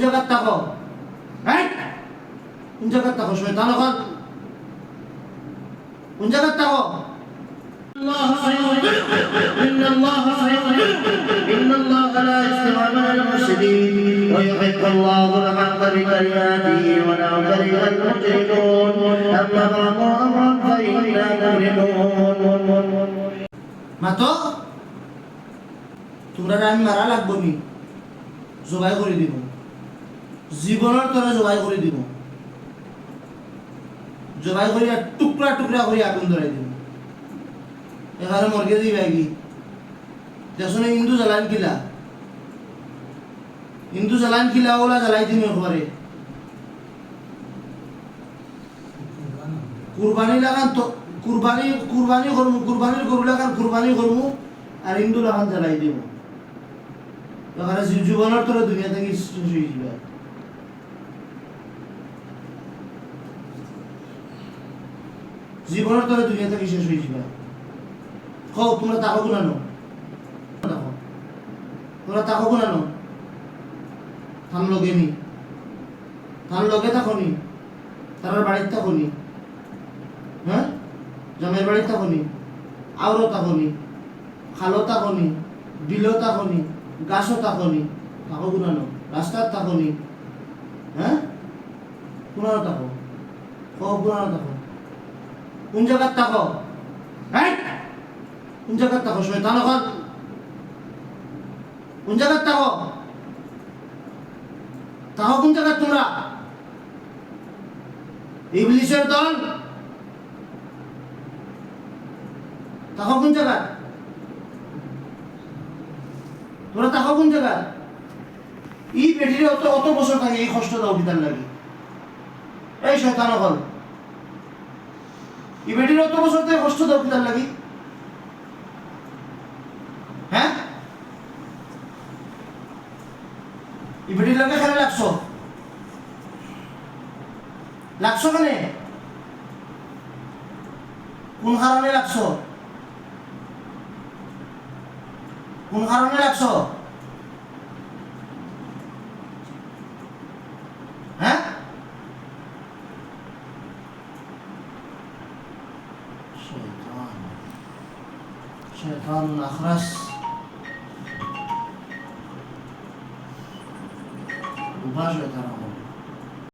জায়গায় থাকো? হ্যাঁ, কোন জায়গায় থাকো? শয়তান এখন কোন জায়গায় থাকো? إن الله لا يستوى من المفسدين ويحق الله الحق بكلماته ولو كره المجرمون أما بعض أمرا فإنا مبرمون মাতো তোমরা আমি মারা লাগবো নি জবাই করে দিব জীবনের তোরা জবাই করে দিব জবাই করে টুকরা টুকরা করে আগুন ধরাই দিব এখানে মর্গে দিবে কি দেখো না হিন্দু জ্বালান কিলা ওলা জ্বালাই দিন একবারে কুরবানি লাগান তো কুরবানি করবো কুরবানির গরু লাগান কুরবানি করবো আর হিন্দু লাগান জ্বালাই দিব এখানে জীবনের তোরা দুনিয়া থেকে শেষ হয়ে যাবে জীবনের তোরা দুনিয়া থেকে শেষ হয়ে যাবে কও তোমরা তাকো গুনানো তোমরা তাকো গুনানো থান লগে থাকনি তার বাড়িতে থাকনি হ্যাঁ জমের বাড়িতে থাকনি আউরো থাকনি খালো থাকনি বিলো থাকনি গাছও থাকনি তাকো গুনানো রাস্তার থাকনি হ্যাঁ গুনানো থাকো কও গুনানো থাকো কোন জায়গায় থাকো? হ্যাঁ, কোন জায়গায় থাকো? শয়তান এখন কোন জায়গায় থাকো? তাহো কোন জায়গায় তোমরা? ইবলিসের দল তাহো কোন জায়গায়? তোমরা তাহো কোন জায়গায়? এই পেটিরে অত বছর থাকে এই কষ্ট দাও বিধান লাগে এই শয়তান এখন এই বেটির অত বছর থেকে কষ্ট দাও বিধান লাগে হ্যাঁ এই বেটির লাগে খেলে লাগছো কেন? কোন কারণে লাগছো? হ্যাঁ শয়তান আখরাস উভা শয়তান